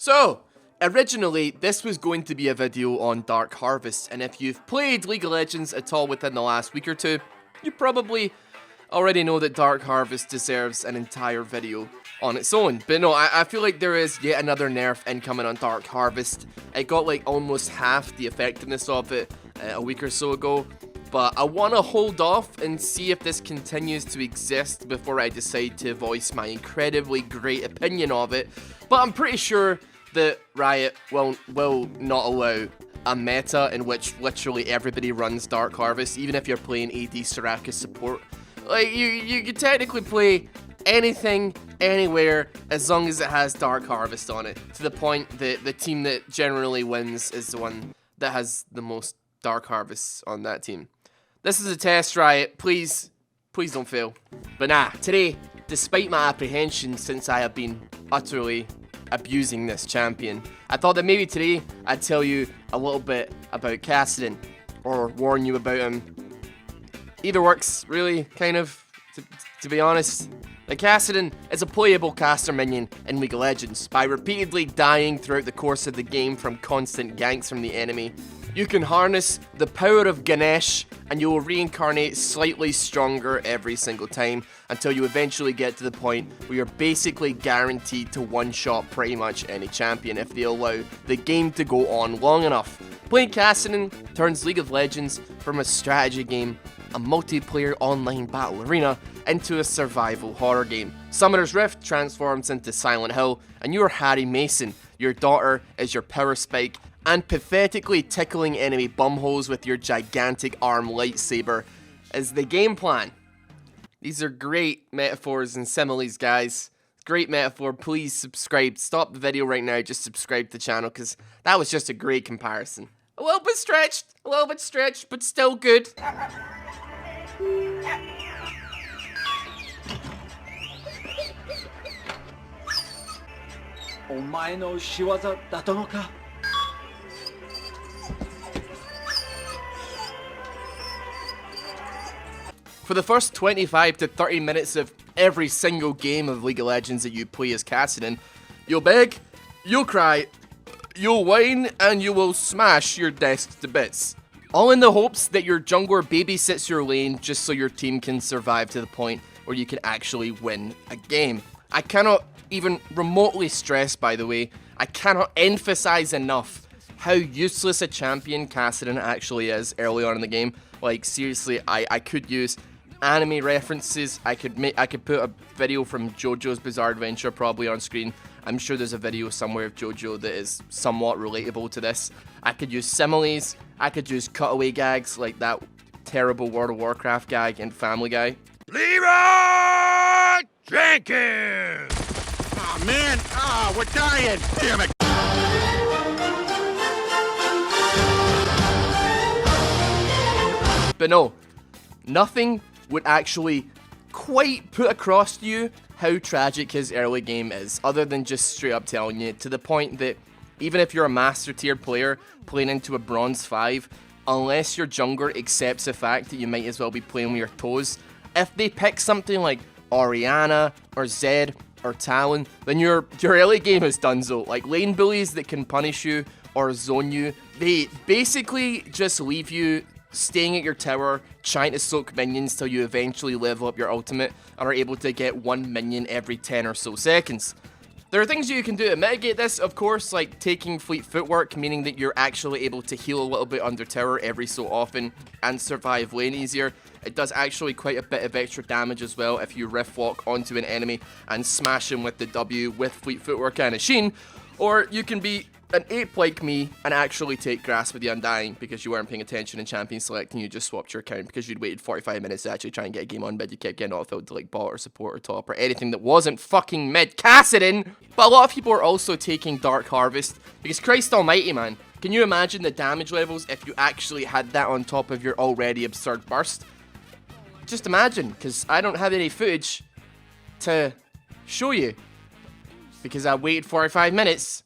So, originally, this was going to be a video on Dark Harvest, and if you've played League of Legends at all within the last week or two, you probably already know that Dark Harvest deserves an entire video on its own. But no, I feel like there is yet another nerf incoming on Dark Harvest. It got like almost half the effectiveness of it a week or so ago. But I want to hold off and see if this continues to exist before I decide to voice my incredibly great opinion of it. But I'm pretty sure that Riot will not allow a meta in which literally everybody runs Dark Harvest, even if you're playing AD Soraka support. Like, you can technically play anything, anywhere, as long as it has Dark Harvest on it, to the point that the team that generally wins is the one that has the most Dark Harvests on that team. This is a test, Riot. Please don't fail. But nah, today, despite my apprehension since I have been utterly abusing this champion, I thought that maybe today I'd tell you a little bit about Kassadin, or warn you about him. Either works, really, kind of, to be honest. Like, Kassadin is a playable caster minion in League of Legends. By repeatedly dying throughout the course of the game from constant ganks from the enemy, you can harness the power of Ganesh and you will reincarnate slightly stronger every single time until you eventually get to the point where you're basically guaranteed to one-shot pretty much any champion if they allow the game to go on long enough. Playing Kassadin turns League of Legends from a strategy game, a multiplayer online battle arena, into a survival horror game. Summoner's Rift transforms into Silent Hill, and you're Harry Mason. Your daughter is your power spike, and pathetically tickling enemy bumholes with your gigantic arm lightsaber is the game plan. These are great metaphors and similes, guys. Great metaphor. Please subscribe. Stop the video right now. Just subscribe to the channel, because that was just a great comparison. A little bit stretched, but still good. お前の仕業だったのか。 For the first 25 to 30 minutes of every single game of League of Legends that you play as Kassadin, you'll beg, you'll cry, you'll whine, and you will smash your desk to bits. All in the hopes that your jungler babysits your lane just so your team can survive to the point where you can actually win a game. I cannot even remotely stress, by the way, I cannot emphasize enough how useless a champion Kassadin actually is early on in the game. Like, seriously, I could use anime references. I could put a video from JoJo's Bizarre Adventure probably on screen. I'm sure there's a video somewhere of JoJo that is somewhat relatable to this. I could use similes. I could use cutaway gags like that terrible World of Warcraft gag in Family Guy. Leroy Jenkins! Oh man, we're dying! Damn it! But no, nothing would actually quite put across to you how tragic his early game is, other than just straight up telling you, to the point that even if you're a master tier player playing into a bronze 5, unless your jungler accepts the fact that you might as well be playing with your toes, if they pick something like Orianna or Zed or Talon, then your early game is donezo. Like, lane bullies that can punish you or zone you, they basically just leave you staying at your tower, trying to soak minions till you eventually level up your ultimate and are able to get one minion every 10 or so seconds. There are things you can do to mitigate this, of course, like taking fleet footwork, meaning that you're actually able to heal a little bit under tower every so often and survive lane easier. It does actually quite a bit of extra damage as well if you rift walk onto an enemy and smash him with the W with fleet footwork and a sheen, or you can be an ape like me and actually take Grasp of the Undying because you weren't paying attention in champion select and you just swapped your account because you'd waited 45 minutes to actually try and get a game on mid. You kept getting off-filled to like bot or support or top or anything that wasn't fucking mid. Kassadin! But a lot of people are also taking Dark Harvest because Christ almighty, man, can you imagine the damage levels if you actually had that on top of your already absurd burst? Just imagine, because I don't have any footage to show you because I waited 45 minutes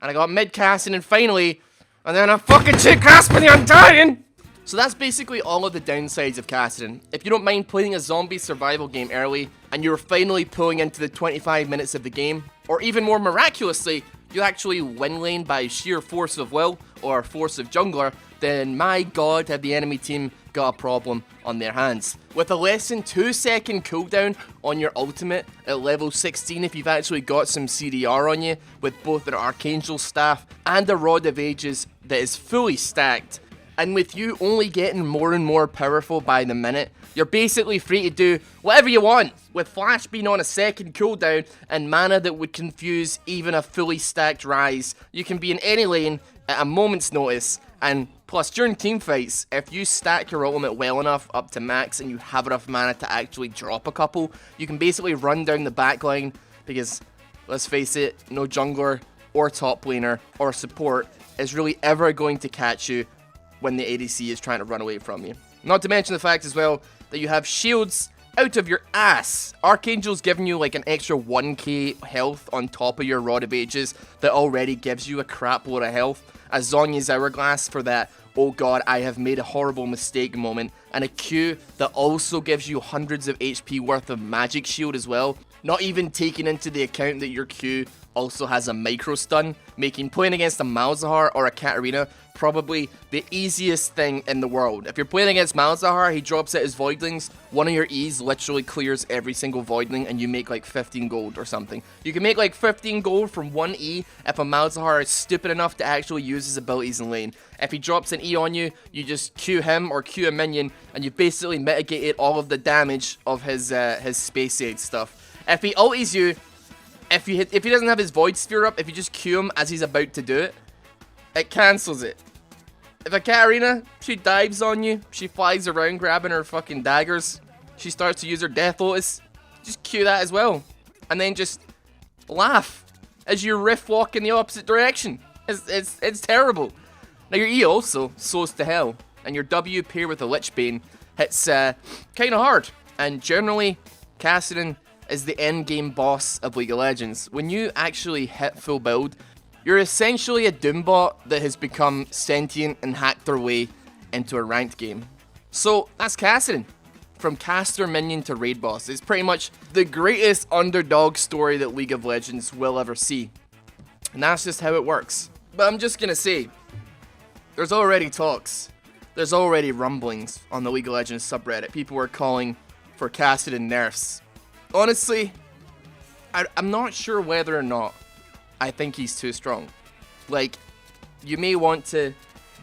and I got mid-casting and finally, and then I fucking took Grasp of the Undying! So that's basically all of the downsides of Kassadin. If you don't mind playing a zombie survival game early, and you're finally pulling into the 25 minutes of the game, or even more miraculously, you actually win lane by sheer force of will or force of jungler, then my god, have the enemy team got a problem on their hands. With a less than 2-second cooldown on your ultimate at level 16, if you've actually got some CDR on you, with both an Archangel staff and a Rod of Ages that is fully stacked, and with you only getting more and more powerful by the minute, you're basically free to do whatever you want, with Flash being on a second cooldown and mana that would confuse even a fully stacked Ryze. You can be in any lane at a moment's notice, and plus during teamfights, if you stack your ultimate well enough up to max and you have enough mana to actually drop a couple, you can basically run down the backline, because let's face it, no jungler or top laner or support is really ever going to catch you when the ADC is trying to run away from you. Not to mention the fact as well that you have shields out of your ass. Archangel's giving you like an extra 1k health on top of your Rod of Ages that already gives you a crap load of health. A Zhonya's Hourglass for that, oh god, I have made a horrible mistake moment. And a Q that also gives you hundreds of HP worth of magic shield as well. Not even taking into the account that your Q also has a micro stun, making playing against a Malzahar or a Katarina probably the easiest thing in the world. If you're playing against Malzahar, he drops out his Voidlings, one of your E's literally clears every single Voidling and you make like 15 gold or something. You can make like 15 gold from one E if a Malzahar is stupid enough to actually use his abilities in lane. If he drops an E on you, you just Q him or Q a minion and you basically mitigated all of the damage of his Space Age stuff. If he ulties you, if he doesn't have his Void Sphere up, if you just Q him as he's about to do it, it cancels it. If a Katarina, she dives on you, she flies around grabbing her fucking daggers, she starts to use her Death Lotus, just Q that as well. And then just laugh as you riff walk in the opposite direction. It's terrible. Now your E also slows to hell, and your W pair with a Lich Bane hits kind of hard. And generally, Kassadin is the end game boss of League of Legends. When you actually hit full build, you're essentially a Doombot that has become sentient and hacked their way into a ranked game. So that's Kassadin. From caster minion to raid boss. It's pretty much the greatest underdog story that League of Legends will ever see. And that's just how it works. But I'm just gonna say, there's already talks. There's already rumblings on the League of Legends subreddit. People are calling for Kassadin nerfs. Honestly, I'm not sure whether or not I think he's too strong. Like, you may want to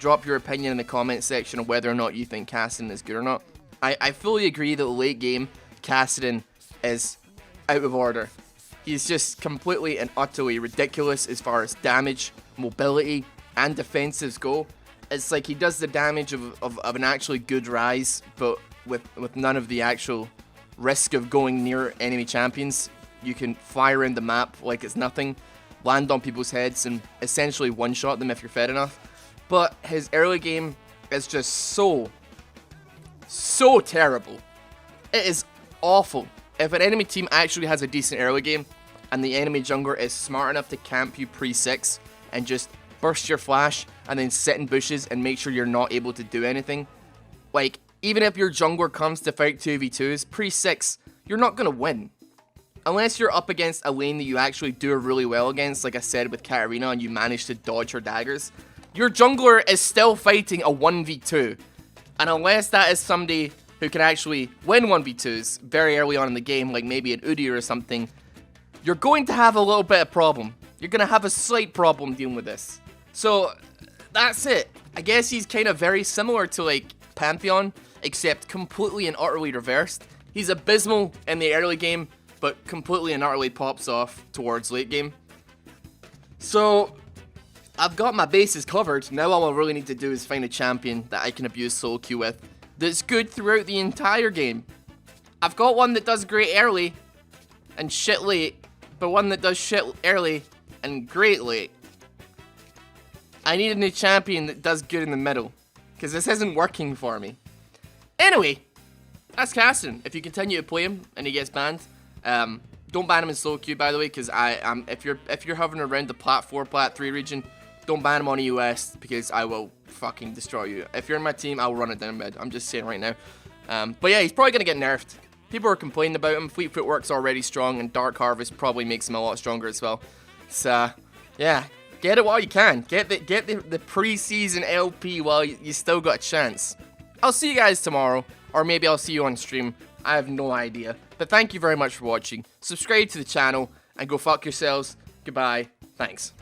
drop your opinion in the comment section of whether or not you think Kassadin is good or not. I fully agree that late game, Kassadin is out of order. He's just completely and utterly ridiculous as far as damage, mobility, and defensives go. It's like he does the damage of an actually good Ryze, but with none of the actual risk of going near enemy champions. You can fly around the map like it's nothing, land on people's heads, and essentially one-shot them if you're fed enough. But his early game is just so terrible. It is awful. If an enemy team actually has a decent early game, and the enemy jungler is smart enough to camp you pre-6 and just burst your flash and then sit in bushes and make sure you're not able to do anything, like, even if your jungler comes to fight 2v2s, pre-6, you're not going to win. Unless you're up against a lane that you actually do really well against, like I said with Katarina, and you manage to dodge her daggers, your jungler is still fighting a 1v2. And unless that is somebody who can actually win 1v2s very early on in the game, like maybe an Udi or something, you're going to have a little bit of problem. You're going to have a slight problem dealing with this. So, that's it. I guess he's kind of very similar to, like, Pantheon, except completely and utterly reversed. He's abysmal in the early game, but completely and utterly pops off towards late game. So, I've got my bases covered. Now all I really need to do is find a champion that I can abuse solo queue with that's good throughout the entire game. I've got one that does great early and shit late, but one that does shit early and great late. I need a new champion that does good in the middle, because this isn't working for me. Anyway, that's Kassadin. If you continue to play him and he gets banned, don't ban him in solo queue, by the way, because if you're hovering around the plat 4, plat 3 region, don't ban him on EUS, because I will fucking destroy you. If you're in my team, I'll run it down mid. I'm just saying right now. But yeah, he's probably going to get nerfed. People are complaining about him. Fleet Footwork's already strong, and Dark Harvest probably makes him a lot stronger as well. So, Yeah, get it while you can. Get the preseason LP while you still got a chance. I'll see you guys tomorrow, or maybe I'll see you on stream. I have no idea. But thank you very much for watching. Subscribe to the channel, and go fuck yourselves. Goodbye. Thanks.